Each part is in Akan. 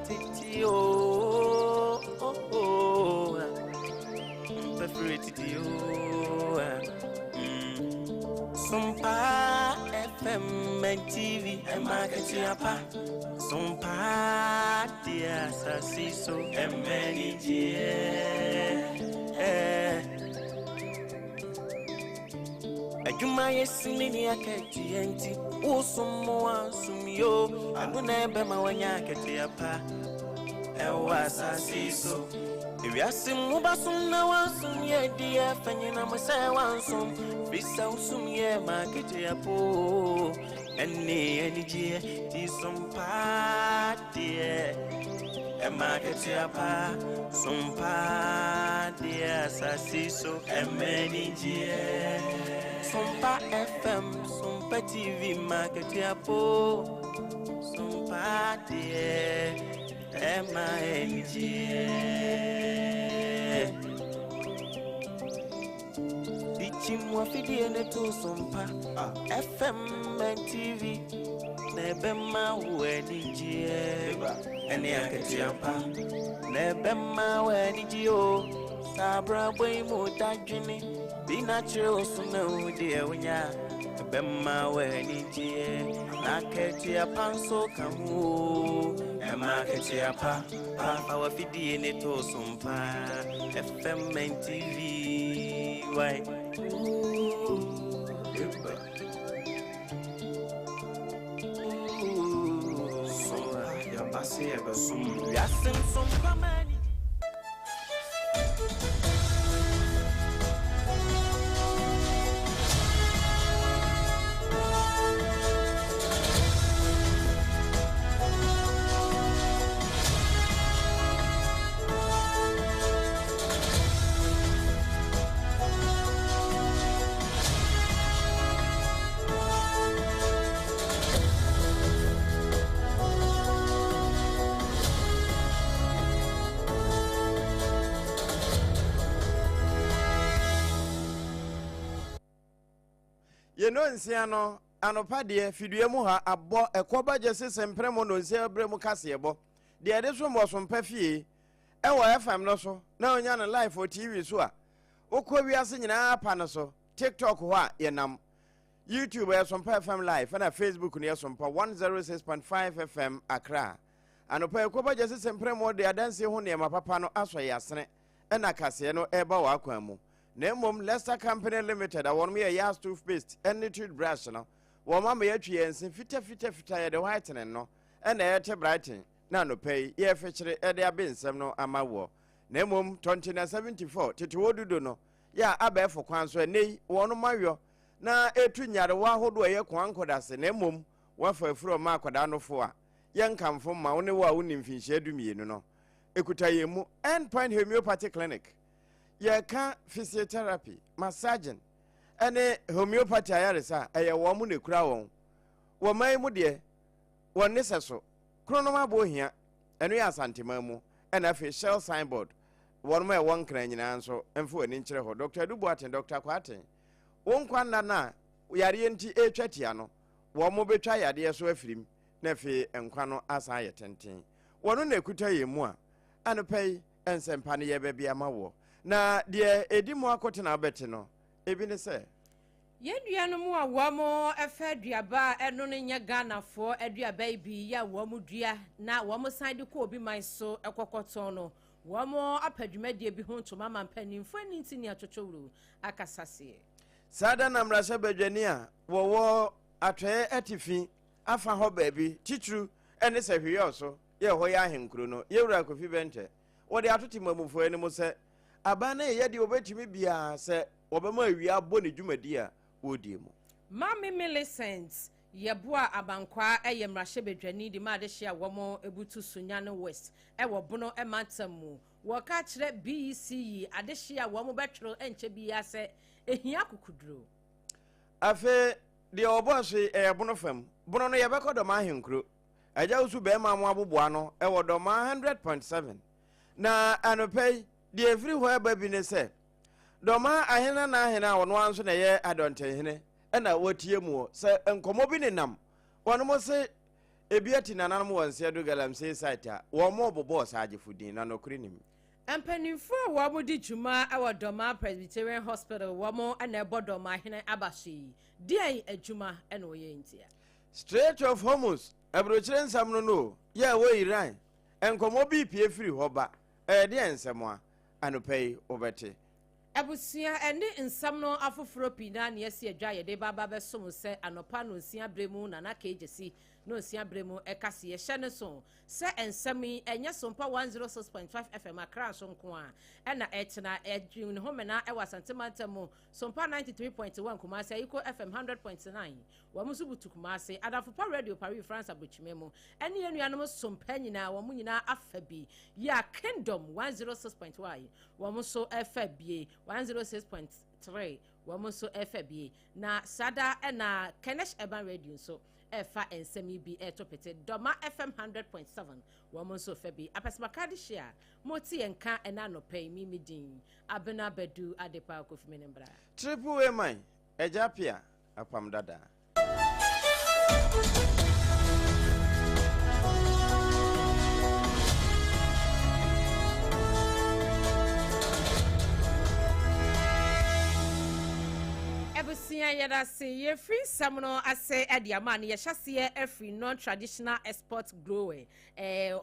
titi oh oh oh titi oh SOMPA FM and TV and market apa SOMPA dia sasiso many Ajuma yesini ni aketi enti usumo sumyo aguna be ma wanya aketi apa ewa sasiso ewiasim basum na wansum ye dia fanyina mo se wansum bisa usum ye ma aketi apo eni je ti SOMPA dia ma aketi apa SOMPA dia sasiso many je SOMPA FM, SOMPA TV, market yapo, SOMPA de MING. Dichimwa fidi ene to SOMPA FM and TV, nebema wenijie, ene aketi yapa, nebema wenijio, sabra boy mutajini. Be natural, so no dear when ya Bema when it na ketia panso kamu and market yapa our fidi in it to SOMPA FM and TV why so your passy ever soon yasin SOMPA money. Ye no nsiano anopade fidue mu ha abo ekoba jese sempremo no nsia bremu kasebo de ade so mo SOMPA fie e wo FM no so na onya na live for TV so a okọ wiase nyina apa no so TikTok ho a ye nam YouTube SOMPA FM live na Facebook ne SOMPA 106.5 FM Accra anopa ekoba jese sempremo de adanse ho ne mapapa no aso yasene e na kase no eba wa akwan mu Nemom Leicester Company Limited, I want me a yas toothpaste, any toothbrush, no. Woma me atwi ensin fita ye de whitening no, and e te brighten. Na no pay, ye fetchere e de abensem no amawo. Nemom 2074, titi wodudo no. Ya abe for kwan so nei, wono mayo. Na etu nyare wa hodo ye kwan kodase, nemom wa fa afuro ma akoda no fo a. Ye nkamfo ma woni wa woni mfinhye dumienu no. Ekuta ye mu Endpoint Homeopathy Clinic. Ye can physiotherapy, massaging, and homeopathy ayaresa, a woman a crown. One may mudie, one necessary. Chronoma boy here, and we are Santimamu, and a official signboard. One may one crane answer, and for an inch of Dr. Dubois and Dr. Quatin. One quandana, we are in T. A. Chetiano, one more betray idea so a film, Nefi and Quano as I attending. One on a kuta more, and a pay and some pania baby amawo. Na die edimu akotena beti no ebi ne se Yedua mu a wamo efa duaba eno ne nya Ghana fo eduaba ibi ya wamo dua na wamo san de ko obi man so ekokoton no wamo apadwumadie bi ho ntoma mampanimfo ani ntini atwotworo akasase sada na mrasha badwani a wo atwe atifi afa ho baabi titru ene se hwe so ye ho ya ahenkuro no yewura kofi bente wo de atoti mamufo ene mo se abana ye de obetimi bia se obema awia boni dwumadi a wodiemu Mami Millicent yeboa abankwa eyemrahye bedwani di ma de hye awomo ebutu sunyane west ewo bono emantamu wo ka kire BEC ade hye awomo betwero enche bia se ehia kokuduro afe de oboso bono fam bono no yebekodo ma ahenkuro aja usu be ma mo aboboa no ewo do ma 100.7 na anopei de everywhere baby ne se doma ahena na ahena wono anso na ye adonte hene ena wotie mu se enkomo bi ne nam wono mo se ebiati nananom wonse do galamsey site a wo mo bobo saaje fudin na nokuri nim empanimfo a wo mo di dwuma e wo Doma Presbyterian Hospital wo mo na ebo Doma hene abashi dien adwuma e no ye ntia Strait of Hormuz abrochire nsam no ye wo Iran enkomo bi pie firi hoba de ensemo a anopei obete Abusia ene nsam no afoforo pina na yesi adwa ye de baba besom se anopa no nsia bremu na na kejesi no nsia bremu ekase ye hye ne so se ensami enya SOMPA 106.5 FM akra so nko a ena etena edwin ho mena e wasantema mu SOMPA 93.1 Kumasi Iko FM 100.9 wa musubutu Kumasi Adafopa Radio Paris France abochimemu ene yenuanom SOMPA nyina wa munyina afabi ya Kingdom 106.1 wa muso afabi 106.3 wa muso afabi na sada ena Kenesh Urban Radio so efa ensemi bi etopete Doma FM 100.7 wa muso fabi apesmakadi share moti enka ena no pay mimi din ABENA BADU ADEPA KWOFIE menembra triple man AGYA APPIAH APAM DADAA Ebusia yada se ye free samuno ase ediama ne ye hyase e free non traditional export grower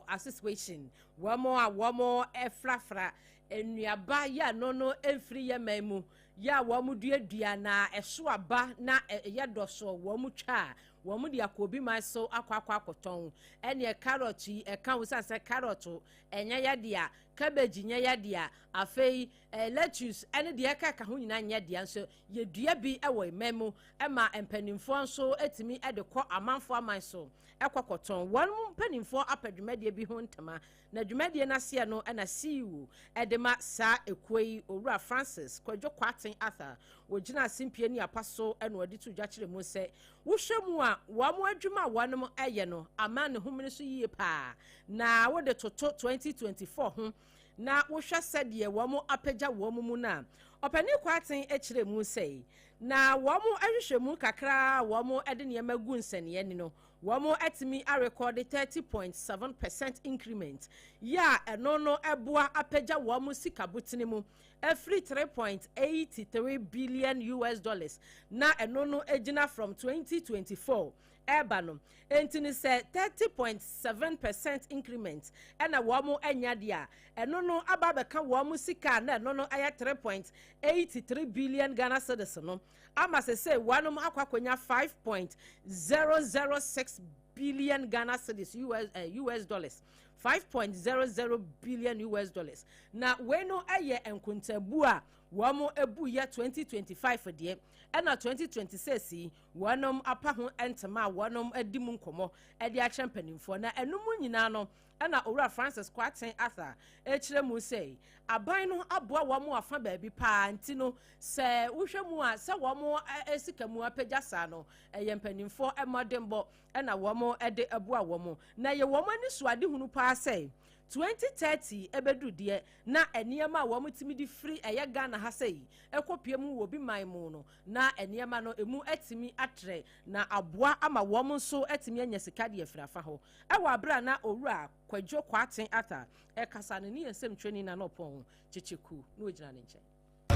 association womo efrafra enuaba ya no efri ye mamu ya womu duadua na eso aba na ye doso womu twa womu dia kobi maso akwakoton ene carrot yi eka wusase carrot enya ya dia cabbage nya ya dia afei lettuce ene dia ka ho nyina nya dia nso ye dua bi ewo memu ema empanimfo nso etimi ede kɔ amanfo amanso ekokoton wonu mpanimfo apadwumadie bi ho ntama na dwumadie na se no na CEO edema sa ekoi owura Francis Kwadwo Kwaten Arthur wogina simpie ni apaso eno odi to dwakire mu se wohwemu a wamo adwuma wonom eye no amane homene so yie pa na wode toto 2024 ho na wohwa sede wamo apagya wamo mu na opani Kwaten ekire mu se na wamo ahwehwemu kakra wamo ede ne magu nsane ni no wamo etimi a record 30.7% increment ya enono eboa apagya wamo sikabutini mu every 3.83 billion US dollars na enono ejina from 2024 ebano entini se 30.7% increment ena wamo enya dia enono ababeka wamo sika na enono aya 3.83 billion Ghana cedis no ama se wanom akwakonya 5.006 billion Ghana cedis US dollars 5.00 billion US dollars na weno aye enkuntabu a wamo ebu ya 2025 de ena 2026 wanom apa ho entema wanom adimu nkomo edi a championnifo na enumu nyina no ena owura Francis Kwaten Arthur ekire mu sei aban no aboa wamo afa ba bi pa ntino se wohwemu a se wamo esikamu apagya sa no eyempanimfo emodembo ena wamo ede aboa wamo na ye wamo ani suade hunu pa sei 2030 ebedu de na eniema a wamo timi di free eye Ghana ha sei ekopie mu wo bi man mu no na eniema no emu etimi atre na aboa ama wamo so etimi anya sika de afirafa ho ewa abra na owura Kwadwo Kwaten Arthur ekasa ne ni ensem training na no pon chichiku no ojina ne nche.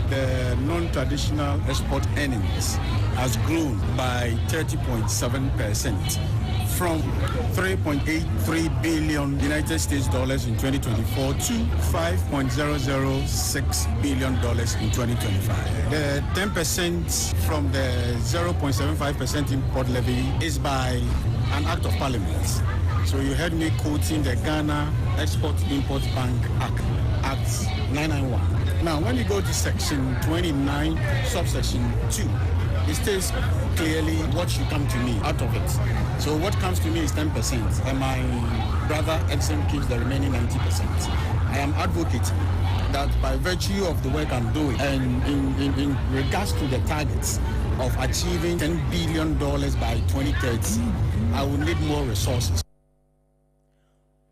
The non-traditional export earnings has grown by 30.7% from 3.83 billion United States dollars in 2024 to 5.006 billion dollars in 2025. The 10% from the 0.75% import levy is by an act of parliament. So you heard me quoting the Ghana Export-Import Bank Act 991. Now, when you go to section 29, subsection 2, it states clearly what should come to me out of it. So what comes to me is 10%, and my brother Edson keeps the remaining 90%. I am advocating that by virtue of the work I'm doing, and in regards to the targets of achieving $10 billion by 2030, I will need more resources.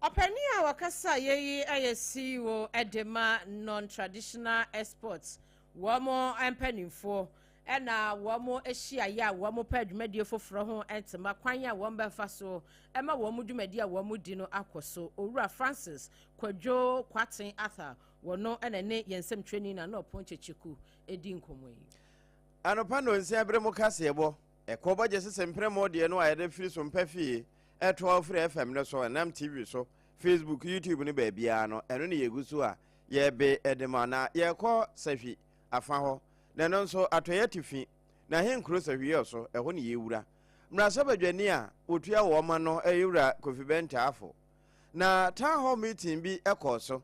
Openia wakasa yeyi CEO edema non-traditional exports wamo empanimfo ena womo ehia ya womo pa dwumadie foforo ho entema kwan ya wom befa so ema womo dwumadie a womo di no akoso owura Francis Kwadwo Kwaten Arthur wono ena ne yensem training na no ponchechiku edi nkomo yi anopa no nsi abremo kasebo ekoba je sesempre de no ayede firi so mpafie eto ofre FM no so nam TV so Facebook YouTube ni ba bia no eno ne yegusu a yebe edema na yekọ safi afa ho na no nso atoye tifi na henkro safi so eho ne yewura mrasa badwani a otua wo ma no eyewura Kofi Benta afo na town hall meeting bi ekoso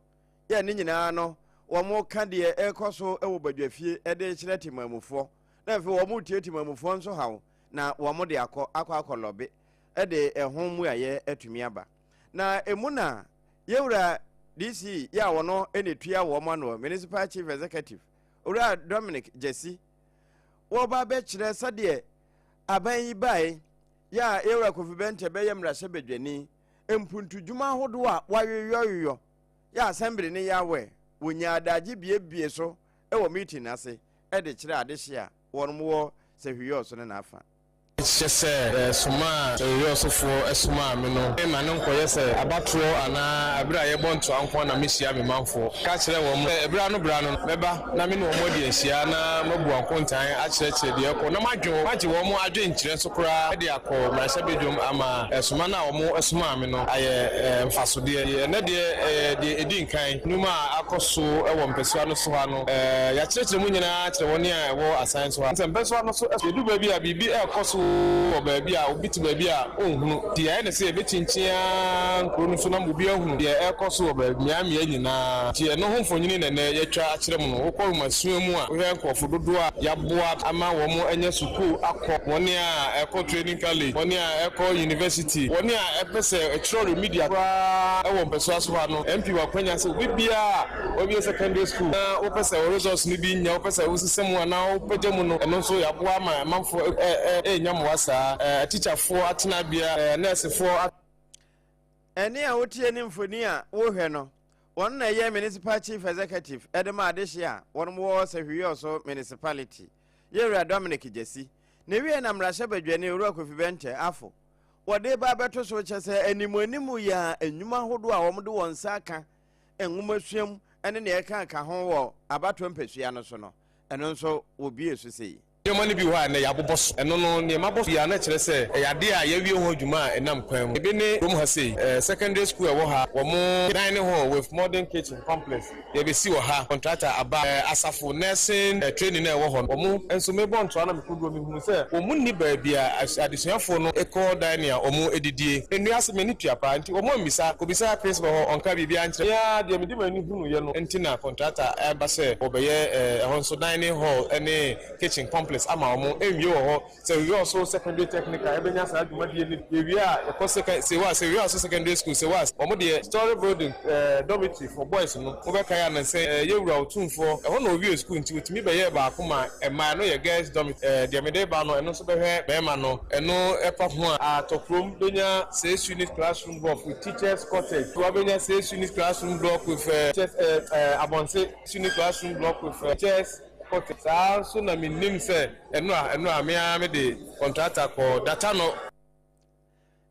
ya ne nyina no wo mo ka de ekoso ewo badwafie ede kire timamufo na fe wo mo tie timamufo nso hawo na wo mo de akọlọbe ede ehon mu aye atumi aba na emuna yewura DC ya wono enetua wo ma no municipal chief executive ora Dominic Jesse wo ba be kire sade aban yi bai ya yewura Kofi Benta be yemra se bedwani empuntu dwuma hodo a wayoyoyo ya assembly ne yawe wonya adaje biebie so ewo meeting ase ede kire adehye a wonmo se hwiyo so ne na afa just suma yosofo esuma me no e ma no nkoye se abatro ana abira ye bonto anko na mesia me manfo ka kire wo mo ebira no beba na me no mo de asia na mabu anko ntan a kire de ekọ na magye wo mo adwe nkire so kura de akọ marasha bedwom ama esuma na wo mo esuma me no aye mfaso de na de edi nkan numa akoso ewo mpesua no so ha no ya kire mu nyina kire woni a wo asan so ha mpesua no so edu ba bi a bibi ekoso baby a obiti baby a ohunu di ya na se ebetinchia nkuru so na mbubi ohunu di ekoso baby miamia nyina ti no ho mfonyini na yatwa akire mu no okọ masuo mu a ohwe nkofo dodo a yaboa ama wo mo enye suku akọ woni a eko training college woni a eko university woni a epese extra media ewo mpeso aso ha no MP wa kwanya se bibia obi secondary school na opese results ni bi nya opese usisemu na opeje mu no eno so yaboa ama manfo wasa teacher for atena bia nurse for eni a wotie ni mfoni a wo hwe no won na ye municipal chief executive edema adehye a won mo se hwe so municipality yewura Dominic Jesse ne wie na mrasha badwane owura Kofi Benta afo wode ba beto so chese animu ya enwuma hodo a wom de won saka enwuma suam ene ne eka ho wo abato mpesua no so no eno nso obi esu sei yomani bi wa na yabobos eno no ne mabos ya na kire se yade a yawie ho adwuma enam kwan ebe ne rom ha sei secondary school e wo ha wo mo dining hall with modern kitchen complex ye be si wo ha contractor aba asafo nursing training na e wo ho wo mo enso me bon to na me kodo mi hu se wo mo ni ba bia adesuafo no eco dining a wo mo edidie enu ase me ni tuapa nti wo mo mbisa obisa principal ho onka bibia nkire ya de me di mani hunu ye no enti na contractor e ba se obeye ho so dining hall ene kitchen complex ama omo enwie wo ho se we also secondary technical ebenya sa adwumadie ni ewie a e second se we also secondary school se was omo de story building dormitory for boys no wo be kan na se yewura otumfo e ho na owie school nti otimi be ye ba akoma e ma no ye girls dormitory de me de ba no eno so be hwe be ma no eno e pa ho a tokrom benya 6 unit classroom block with teachers cottage to benya 6 unit classroom block with teachers abonse unit classroom block with teachers sa so na minim se eno a me de contractor ko data no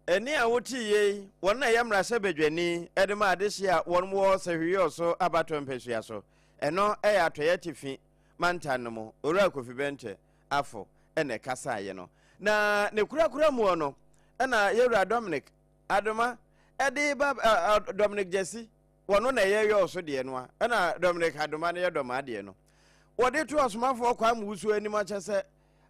eni a wotiye won na yamra se bedwani edema adehye a won mo se hwiyo so abato mpesua so eno ya atoye tifi mantan mo owura Kofi Benta afo ene kasa ye no na ne kura mu no na yewura Dominic adoma ede ba Dominic Jesse wono na yeyo so de no a na Dominic adoma na yedoma de no wode to asomafo kwa musu anima chese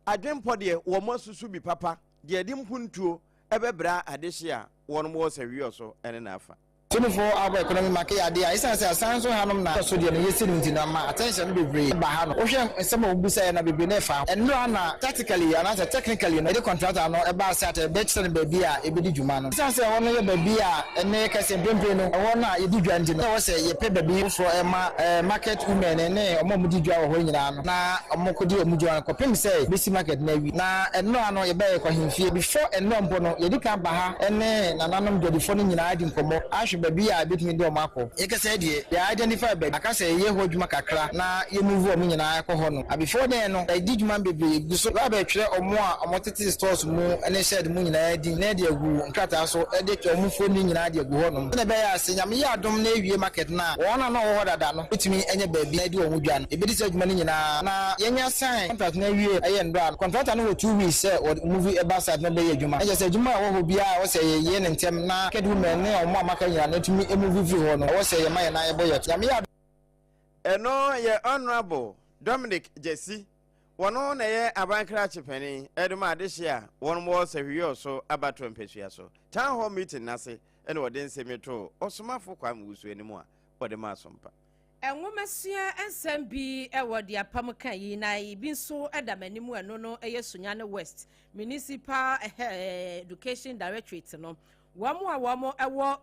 adwempo de wo masusu bi papa de adi mpuntuo ebebra adehye a won mo se hwiyo so ene na afa for our economic market idea is as a sans hanum na so de no yesi na ma attention be brave ba ha no wo hwe some obusa na bebe na fa eno na tactically and as technically no the contractor no e ba set e be chere baby a e be di dwuma no sans e wono ye baby a ene ka se brembre no wo na ye di dwa ndi no wo se ye pe baby for e ma market women ene omo mu di dwa wo ho nyina no na omo ko di omu dwa ko pem se besi market na wi na eno ano ye ba ye ko himfie before eno mpo no ye di kan ba ha ene nananom dodifo no nyina adi nkomo baby a bit me do mako e ka say die ya identify baby aka say ye ho dwuma kakra na ye move o nyina akọ ho no before then no I did man baby guso ba ba twere omo a omo tete stores mu ene shed mu nyina di na de agu nkata so e de twa mu fo ni nyina de agu ho no na be ya se nyame ya dom na ewie market na wona no ho dada no utimi enye baby na di o mu dwa no e be di se dwuma ni nyina na yenya sign contract na ewie aye ndo an contract na 2 weeks say movie e ba side na be ye dwuma e say dwuma wo ho bia wo say ye ne ntem na kedu men ne omo amaka nyina na tumi e movie vi ho no wo say ye maye na ye boye nyame ya eno ye honorable Dominic Jesse wono na ye abankra chepani eduma adehia wono mo sehwe so abato mpesua so town hall meeting nase ene wode nsemeto osomafo kwa musu enimu a wode ma sompa enwomasua ensem bi ewode apam kan yi na ibi nso edamanimu eno no Sunyane West Municipal Education Directorate no womo ewo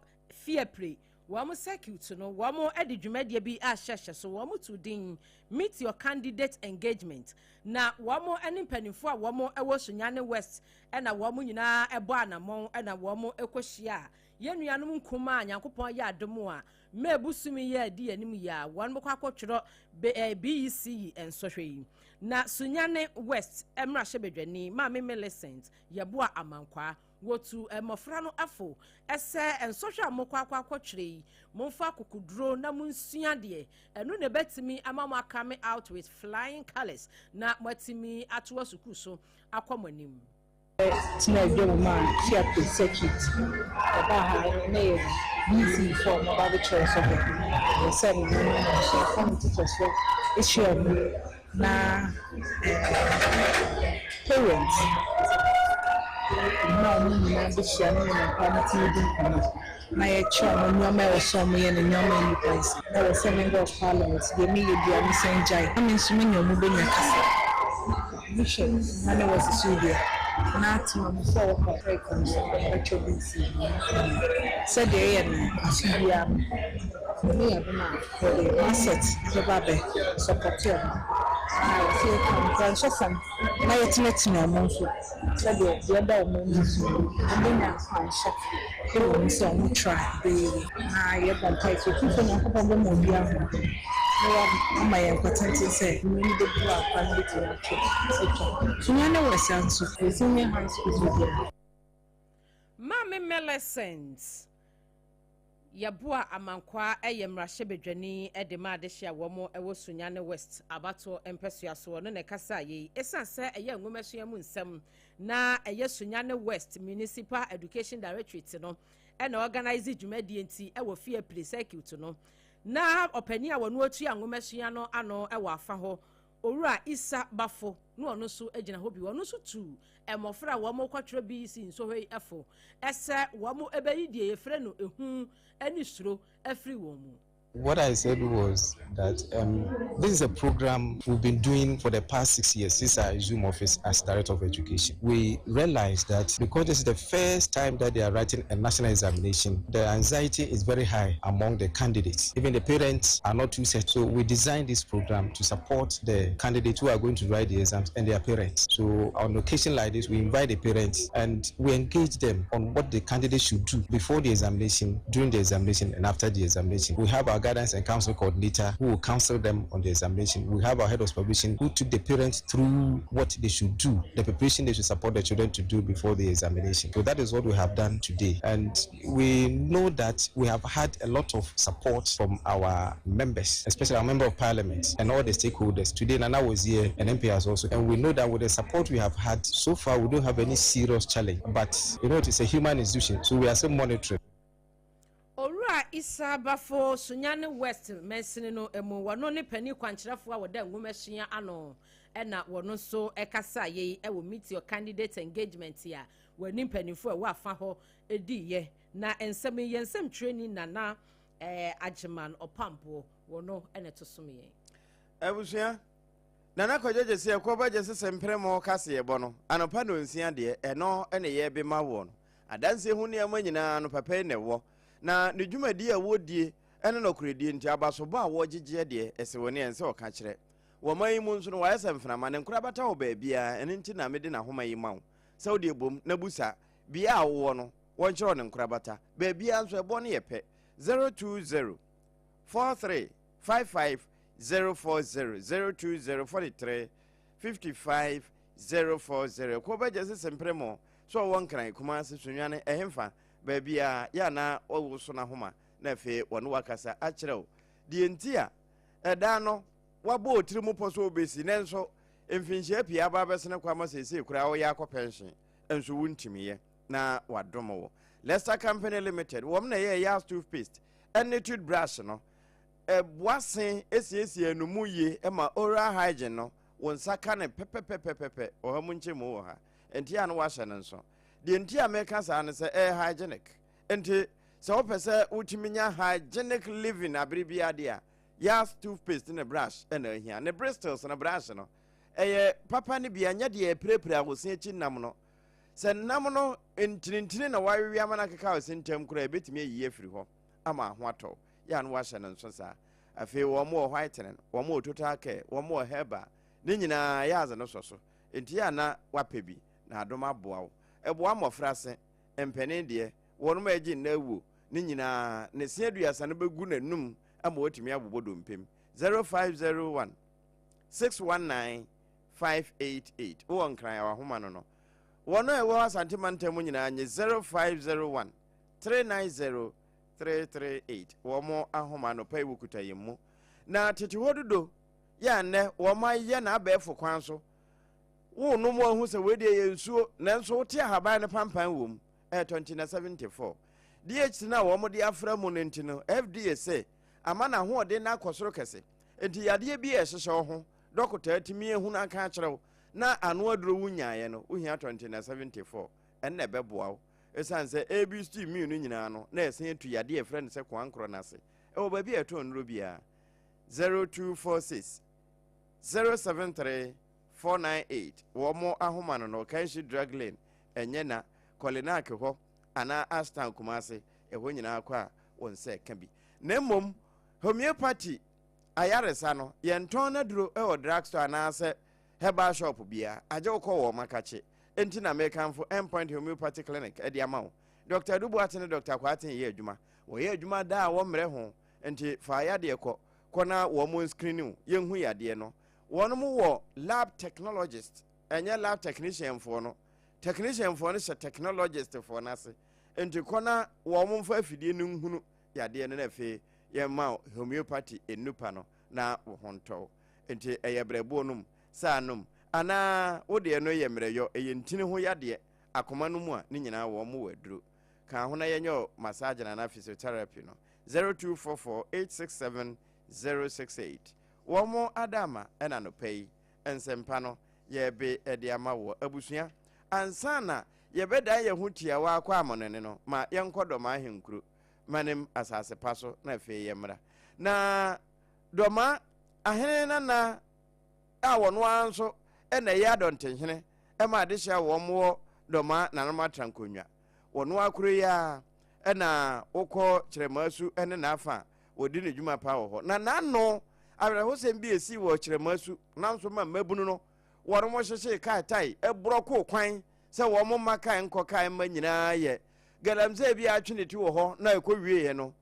fiepre womo circuit no womo edidwumadie bi a hyehye so womo to din meet your candidate engagement na womo enimpanifo a womo ewo Sunyane West na womo nyina ebo anamon na womo ekohia yenuanom nkoma Nyankopon ya adomo a mebusumi ya di anim ya womo kwakotwero BEC ensohwe na Sunyane West emra hyebedwani Maame Millicent yeboa amankwa wotu emofra no afo ese ensohwe amokwa kwakotwere momfa kokuduro na munsua de enu ne betimi amama come out with flying colors na matimi atowa suku so akomanim tina man she at the circuit about her busy for mobile choice of the same she from teachers for issue na parents no na be share na parent na ye chọ mo nyoma e so mo ye na nyoma ni place na we say member of parliament dey me ye bia me senjai I mean so me nyomu be nyakasa mission na was studio na to mo so for frequency said dey na asubia me ya na for the asset to babe support you na see conference from na yet na mo so said the other woman so me na function we so we try baby na ye ban tight so people na ko bo mo bia ho no my important say we need to do our family to actually Sunyane West and so senior high school Maame Millicent yeboa amankwa eyemra hyebedwani edema adehia womo ewo Sunyane West abato empesua so no ne kasa ye esanse eye nwomesua mu nsem na eye Sunyane West Municipal Education Directorate no na organize dwumadi enti ewo fie play circuit no na opani a wono atu nwomesua no ano ewo afa ho owura Isa Bafo no ono so agina ho bi wono so tu emofra womo kwatwere bi si nso hwe efo ese womo ebeyidie yefre no ehu ani suro afri womu. What I said was that this is a program we've been doing for the past 6 years since I assumed office as Director of Education. We realized that because this is the first time that they are writing a national examination, the anxiety is very high among the candidates. Even the parents are not too set. So we designed this program to support the candidates who are going to write the exams and their parents. So on occasion like this, we invite the parents and we engage them on what the candidates should do before the examination, during the examination, and after the examination. We have our guidance and counsel coordinator who will counsel them on the examination. We have our head of supervision who took the parents through what they should do, the preparation they should support the children to do before the examination. So that is what we have done today. And we know that we have had a lot of support from our members, especially our member of parliament and all the stakeholders. Today, Nana was here and MPs also. And we know that with the support we have had so far, we don't have any serious challenge. But you know, it's a human institution, so we are still monitoring. Isa Bafo Sunyane West mesini no emu wono ne pani kwankyerefo a woda nwomahia ano na wono so ekasa ye e wo meet your candidate engagement ya wani mpanifo e wo afa ho edi ye na ensem yensem training na Agyeman Opampo wono ene to some ye abusua nana kojeje se ko je se mpremo kase ye bono anopa no nsia de eno ene ye be ma wo no adanse hu ne amanyina no papa ne wo na ne dwumadi a wodie ene no kuredie nti abasobo a wogegye de ese woni ense o ka kire wo man mu nso no wa yesa mframa ne nkura bata wo ba bia ene nti na mede na homa yi mawo saudi ebom na busa bia wo no won kire ne nkura bata ba bia nso ebo ne yepe 020 43 55 040 020 43 55 040 ko ba jese sempremo so won kran kuma se sunwane ehemfa ba bia ya na owo so na homa na fe wonu wakasa a kirew die ntia eda no wabo otirimu poso obesi nenso emfinhye apia aba besene kwa masese kura wo ya ko pension enso wuntimiye na wadomo Leicester Company Limited wom na ye ya toothpaste and toothbrush no boasen esiesie enumu ye ma oral hygiene no won saka ne pepepepepepe o ha munche mu wo ha enti ya no wa hye nso de enti a meka sa ne se hygienic enti se wo pese utiminya hygienic living abribia de a ya toothpaste ne brush na ahia ne bristles na brush no papa ne bia nya de prepare awosen echi nam no se nam no entintini na wawe amana keka osentem kura ebetimi ayi afiri ho ama ho ato ya no wa hye nso sa afi wo mo whitening wo mo total care wo mo herba ne nyina ya aza no soso enti ya na wapebi na adoma boa wo eboa mofrase empene de wono ma agi na awu ne nyina ne se aduasa no begu nanum ama otimi abobodo mpem 0501 619 588 wo nkran wa homa no wono ewo asante mantem nyina anye 0501 390 338 womo ahoma no pay wukuta yemu na tete hododo ya ne woma ye na abefo kwan so wo no mo hu se we de yensuo nanso wote ahaban ne pampan wom 2074 DH na womo de afra mu nentino FDA say amana ho de na akosoro kese enti yade bi ehhehye ho dokota atimi ehu na aka akyerew na ano aduro wunyaye no uhia 2074 enne beboawo esanse ABC immune nyina no na esen etu yade e friend se kwankro na se e ba bi eto nro bia 0246 073 498 womo ahoma no kanshi drug lane enye na Kolinak ho ana Aston Kumase eho nyina akwa wonse ka bi na mom homeopathy ayaresa no yenton na duro e drugstore na ase herbal shop bia aje wo wo makache enti na mekanfo endpoint homeopathy clinic e dia mawo Dr. Dubuate ne Dr. Kwatin ye adwuma wo ye adwuma da wo mre ho enti fa ya de kona wo mo screening ye hu ya de no wono mo wo lab technologist enye lab technician fo no se technologist fo na se enti kona wo mo mfa afidie no nhunu ya de no na fe ye ma homeopathy enupa no na wo honto enti eye brebo num sanum ana wode no ye mreyo eye ntini ho yade akoma no mu a ni nyina wo mo waduro ka ho na yenyo massage na physiotherapy no 0244867068 wo mo adama ena no pay ensempa no ye be ede ama wo abusua ansana ye beda ye hutia wa akwa amonene no ma yenkodo ma ahenkuro manem asase paso na fe ye mra na doma ahene na awono anso ena ya dontenhene ma de hia wo mo doma nanoma trankonwa wono akuro ya ena ukọ kiremasu ene na afa odi ne dwuma pa wo ho na nano abraho sem bi esi wo kiremasu nanso ma mabunu no woro mo hyehye kai tai ebroko kwan se wo mo maka enko kai ma nyina ye galamze bi atweneti wo ho na ekowie ye no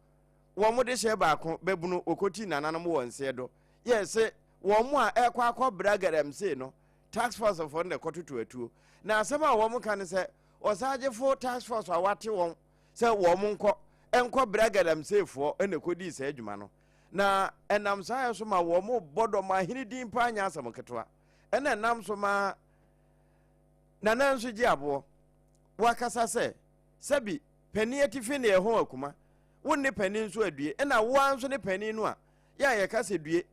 wo mo de hye baako babunu okoti nananom wo nse do yes wo mo a ekwa akobra galamze no tax force of on the kotutu atuo na asema wo mo kan se osaje fo tax force awate won se wo mo enko bragadam sefo ene kodi se adwuma no na enam sa so ma wo mo bodo ma hini din pa anya asam ketwa ene enam so ma na nanso gi abo wakasa se sabi pani atifi ne ho akuma wonni pani nso adue ena wo anso ne pani no a ya ye kase due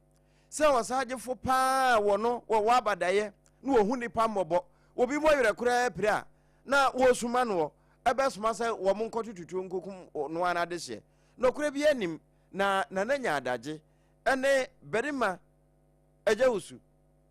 se osaje fo pa wo no wo abadaye na wo hu nipa mmobo obi mo yere kura pira na wo suma no ebesuma se wo mo nkotututu nkokum no ana de hye no kura bi anim na nya adaje ene berima ejawusu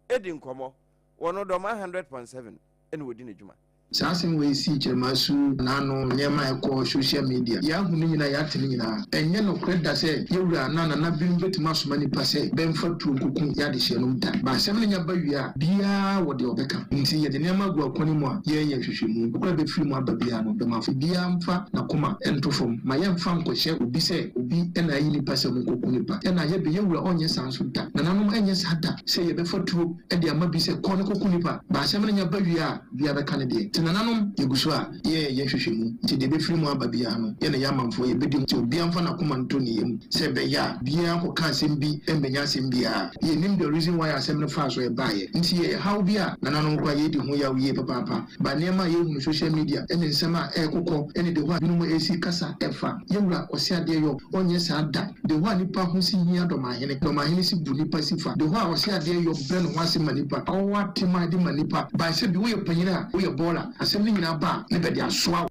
edi nkomo wono do ma 100.7 ene wodi ne djuma Sassing we see Jermasu, Nano, Yama, social media. Yahunina Yatinina, and Yano Creda said, You are Nana Bimbet Mas Money Passe, Benford to Kukum Yadishanum. By 7 Yabuya, Dia, what the Obeka. See the Nama go Conimo, Ye Yashimu, grab a few more Babiano, the Mafidiamfa, Nakuma, and to form my young Franco share would be said, bi na ayi nipa se mo koku nipa na ye be ye wura onye sanso da na nanom enye sada se ye be fatuo de ama bi se kono koku nipa ba asem na nya ba wi a bia be kan de te na nanom ye guso a ye hwehwe mu ti de be firi mu aba bia no ye na ya manfo ye bedim ti obi amfa na koma nto ne yem se be ya bia ko ka asem bi embenya asem bia ye nim the reason why asem no fa so e ba ye nti ye how bia na nanom kwa ye di ho ya ye papa ba nema ye hu social media ene nsema e kokọ ene de ho abinu esi kasa efa ye wura ose ade yo onye sa da de ho nipa ho si hia do ma hene si bu nipa si fa de ho ose ade yo bre no wase manipa o atima de manipa ba se bi wo ye panyina wo ye bola asem ni nyina ba ne be de asoa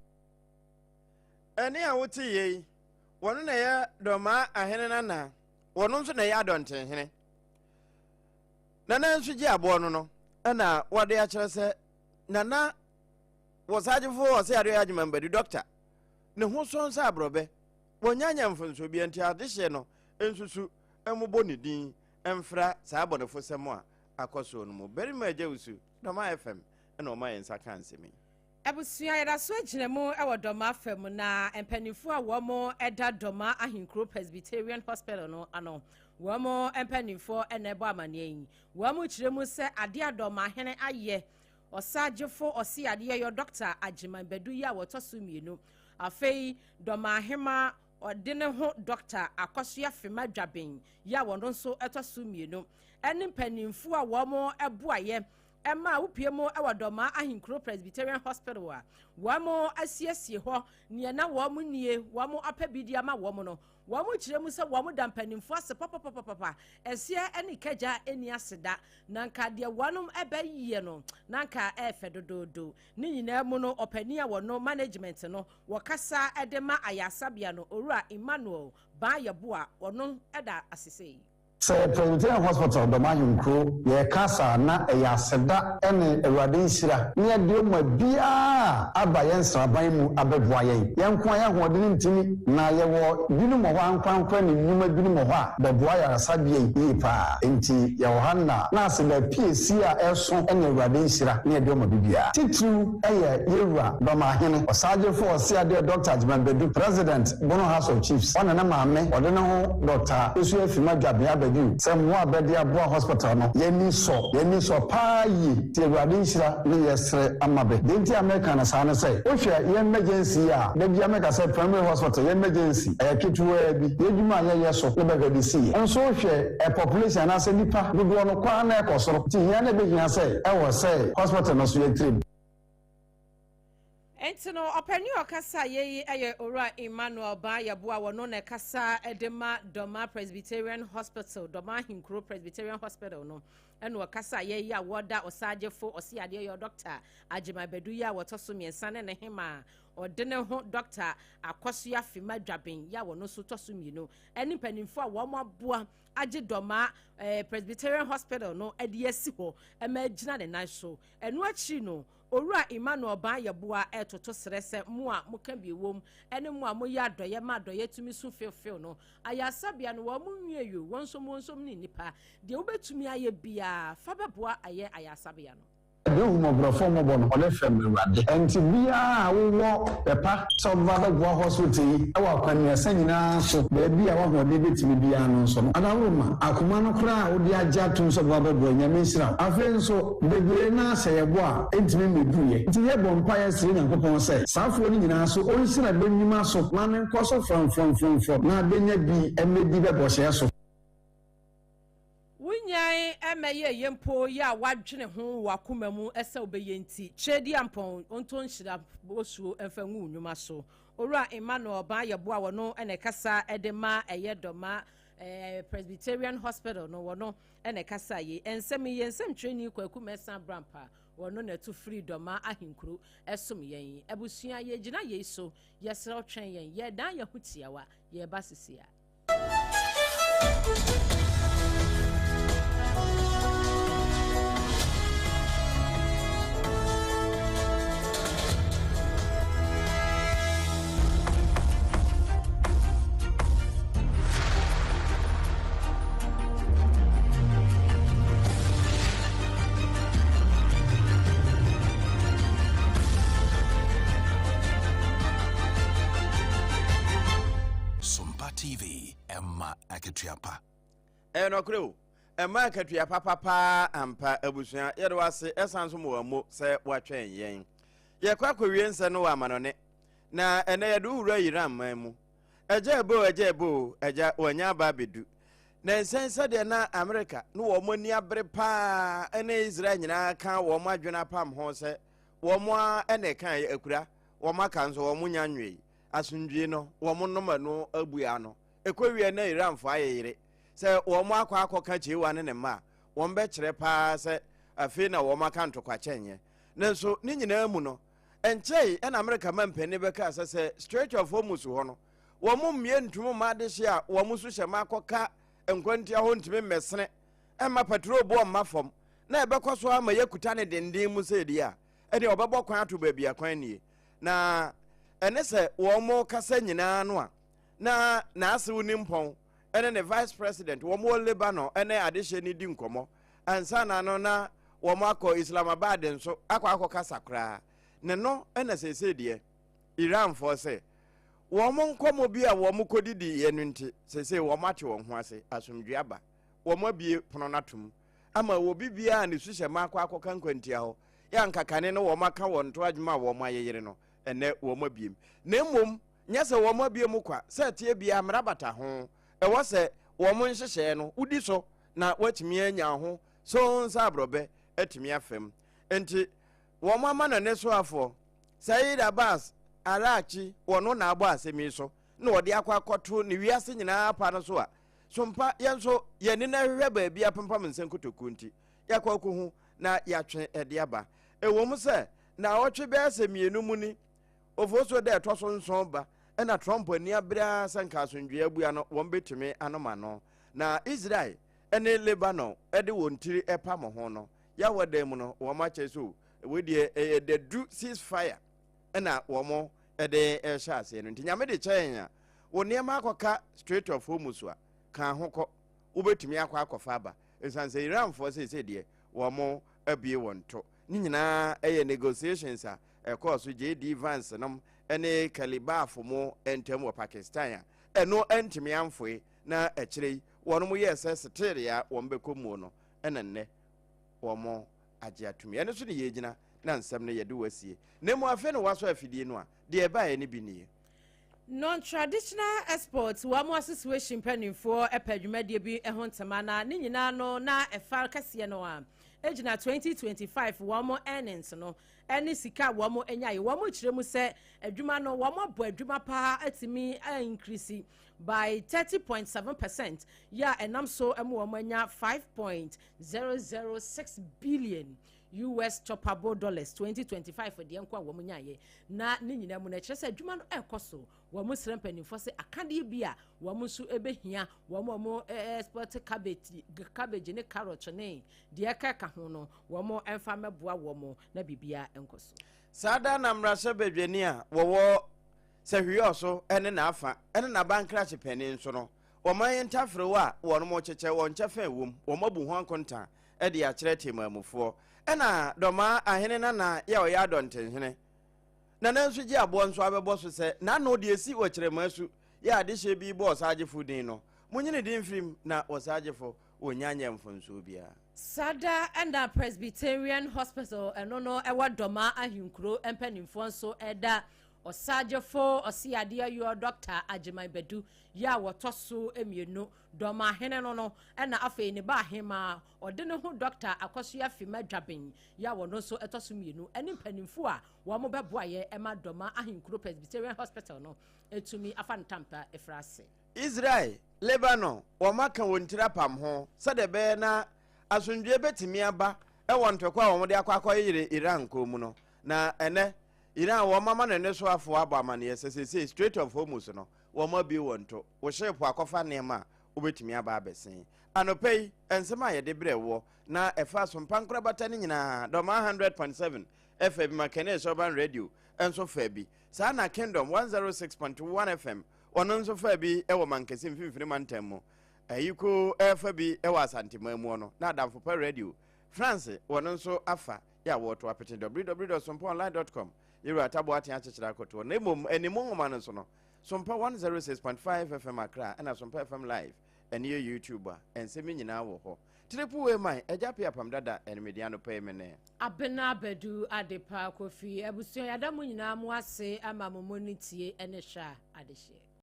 ene a wote ye wono na ye do ma ahene na wono nso na ye adonten hene nana nso gi abo no na wode a kire se nana wasajifo wase ade AGYA badu doctor ne ho so nsa abrobe wonyanya mfonso bi enti adehye no ensusu emubo ne din emfra saa abonefo semo a akoso no mo beri ma agya Doma FM na o ma yensa kansemi Abusua yada so agyinemu e wo Doma FM na empanifo a wo mo eda Doma Ahinkro Presbyterian Hospital no ano wo mo empanifo enebo amane yin wo mo kiremu se ade adoma hene aye osajefo osi ade yo doctor AGYA badu ya wotoso mienu afei Doma hema odene ho doctor akosua fema dwaben ya wono so etoso mienu eni mpanimfo a wo mo eboaye Emma upiemo ewa Doma Ahinkro Presbyterian Hospital a wamo asiesie ho ne na wamo nie wamo apabidi ama wamo no wamo kiremu se wamo dampanimfo ase papa esie eni kaja eni aseda nanka de wanom ebayiye no nanka efedododo ni nyina mu no opani a wono management no wakasa edema ayasabia no owura Emmanuel ba yeboa wono eda asese Presbyterian Hospital Doma Ahinkro ye kasa na ya seda ene Awurade nsira ne de ma bia aba yen sraban mu abeboa yen yenkwa ya hodene ntimi na ye wo binu mo ho ankwankwa ne nyuma binu mo ho a beboa ya asabia yi pa enti ye wo hanna na se da PAC a eso ene Awurade nsira ne de ma bibia titru eye yewura Doma Ahene osajefo osiade Dr. AGYA Badu President Bono House of Chiefs ona na maame odene ho Dr. Esu Afima Dwaben Some more bed Abua Hospital, no, Yenny so pa ye, the Radishra, Yesre Amabe. The American Sana say, Osha, emergency, the America said primary hospital, emergency, a kid to wear the Yeduma, yes, of the sea. And so, a population as a nipa, we go on a corner or so, Tiana begin say, I was say, hospital no sweet. Entino openi okasa ye ora Emmanuel ba yeboa wono na kasa edema Doma Presbyterian Hospital Doma Ahinkro Presbyterian Hospital no eno okasa ye awoda osajefo osi ade yo doctor AGYA Badu ya wotoso miensa ne hema odene ho doctor akosua fema dwaben ya wono so toso mienu eni panimfo a wo mo aboa age Doma Presbyterian Hospital no ede asi ho emagina ne nan so eno achi no Owura Emmanuel ba yeboa etoto serese mu a muka biewom ene mu a moya adoye ma adoye tumi su feel no ayasabia no wo munwie yo wonsom ni nipa de obetumi aye bia fa beboa aye ayasabia no Mo brofo mo bono ole fem Awurade enti bia wo pepa so baba go hospital yi e wa kwani asanyina so be bia wa ho de betimi bia no so ana roma akoma no kra wo de agya tun so baba go nyame nsira afen so bebre na aseyebo a entimi meduye nti ye bo mpa ya siri nyankopon se safo ni nyina so onsira bennyima so na ne nkoso from na benya bi emedi be bo hye so Wunyai emeye yempo ya wadwene ho wakoma mu ese obeyenti chedi ampon onto nhyira bosuo emfanwu nnwuma so Owura Emmanuel ba yeboa wono ene kasa edema eye Doma Presbyterian Hospital no wono ene kasa ye ensem training kwaku mesa brampa wono na to free Doma Ahinkro esom yen abusua ye gina ye so yesra otwen yen ye dan ye hutiawa ye basisia SOMPA TV. Ketuapa. No crew. Emma Ketuapa papa ampa abusua ye do ase esanso mo mo se watwen yen. Ye kwakwa wiense no wa manone. Na ene ye do wura yiram mamu. Eja ebo eja wanya ba bedu. Na nsense de na America no wo mo ni abre pa ene Israel nyina kan wo mo adwena pam ho se wo mo ene kan akura wo ma kan so wo mo nyanwe asundwe no wo mo no ma no abua no ekwawie na Iran fo ayere se wo mo akwa ka chewa ne ma wo mbe kire pa se afi na wo ma kan to kwa chenye na so ni nyina mu no enchei ena America mampani be ka se Strait of Hormuz ho no wo mo mmie ntumo ma de hye wo mo so hye ma akoka enkwanti aho ntime mesene emma patrol bo ma fom na ebekoso ama yakuta ne denden mu se dia ene obebo kwan ato ba bia kwan nie na ene se wo mo kasa nyina no a na ase woni mpon ene ne vice president wo mo Lebanon ene adehye ni di nkomo ansa na no na wo mo akọ Islamabad nso akọ kasa kra ne no ene se die Iran for say wo mo nkomo bi a wo mo kodidi ye no nti se wo mate wo ho ase asomdwe aba wo mo bie pono natum ama wo bibia ne suhye ma akọ kankwantia ho ya nkakane no wo maka wo nto adwuma wo mo ayere no ene wo mo biem na mmom nyese wo mo biem kwa se tie bia mrabata ho e wo se wo mo nhyehyɛ no udi so na watimi anya ho so nsa abrobe atimi afem enti wo mo amana ne so afo Said Abbas Arachi wono na agba asemi so na wode akwakoto ne wiase nyina pa no so a sompa yenso yeni na hwehwe ba bia pempam nsenkotoku nti yakwaku hu na yatwe ede aba ewo mu se na otwe be asemienu mu ni ofoso de etoso nson ba na Trump ani abra sanka asundwe abua no won betumi anoma no na Israel ene Lebanon ede wontiri epam ho no ya wadam no wo ma cheso we de the do ceasefire na wo mo ede ehya ase no ntinyame de kyenya wo niam akoka Strait of Hormuz a kan hokọ ubetumi akofa aba esanse Iran for say de wo mo abie wonto ni nyina eye negotiations a ekoso JD Vance nom ene kalibafo mo entem wo Pakistan a eno entimi amfoe na ekire wono mo yese setire ya wo mbekomu no enenne wo mo AGYA atumi ene so ne yegyina na nsem ne yede wasie ne mo afe ne waso afidie no a de eba ye ne bi nie non-traditional exports wa mo association panimfo epadwumadie bi ehon ntama na ne nyina no na efar kase no a ejina 2025 wa mo earnings no eni sika wa mo enyaye wa mo kire mu se adwuma no wa mo bo adwuma pa atimi increase by 30.7% ya enam so emu wa mo anya 5.006 billion US choppable dollars 2025 for the enkwa wo munyaye na ne nyina mu na kire se adwuma no ekoso wo mu srempanimfo se akade bia wo mu so ebehia wo mu export cabbage ne carrot ne de ka ho no wo mu emfa meboa wo mu na bibia enkoso sada na mrasha bedwani a wo se hwioso ene na afa ene na bankrache pani nso no wo man ntafre wa wo no mo cheche wo nchefa ewom wo mabu ho ankonta e de akire temamufo ena doma ahene na ya oya dontenhene na nanso gi abo nso abebo so se na no de esi wo kire masu ya adehye bi bo osagefo din no munyine din frim na osagefo onyanya mfonso bia Sada and the Presbyterian Hospital no ewa doma ahinkuro empanimfo nso eda osagefo osiadia your doctor ABENA BADU ya wotoso emienu doma hene no na afa ni ba hema ode ne ho doctor akoso ya fima dwaben ya wono so etoso mienu eni mpanimfo a wo mo beboa ye ema doma ahinkuro Presbyterian Hospital no etumi afa ntampa efrase Israel Lebanon wo maka wontira pam ho sade be na asundwe betimi aba e wontokwa wo de akwa yire Iran ko mu no na ene Iran wo mama ne so afo abamane yesese Strait of Hormuz no wo ma bi wonto wo shepu akofa nema obetimi aba abesen anopei ensema ye de brewo na efa so mpankora batane nyina doma 100.7 FM makene soban radio enso fa bi sa na Kingdom 106.1 FM ono nso fa bi e wo mankese mfimfini mantam ayiko fa bi e wa santimamu no na adamfo pa radio France wono nso afa ya woto apete www.somponline.com Yero atabo ati achechira koto na emom enimo ngoma no so no Sompa 106.5 FM Accra and Sompa FM Live ɛne yɛ YouTube a ɛnsɛm nyinaa wɔ hɔ triple way man AGYA APPIAH APAM DADAA ɛne mediano pay mene ABENA BADU ADEPA KWOFIE abusuan yadamu nyinaa mu ase ama momonitie ɛne hwa adehye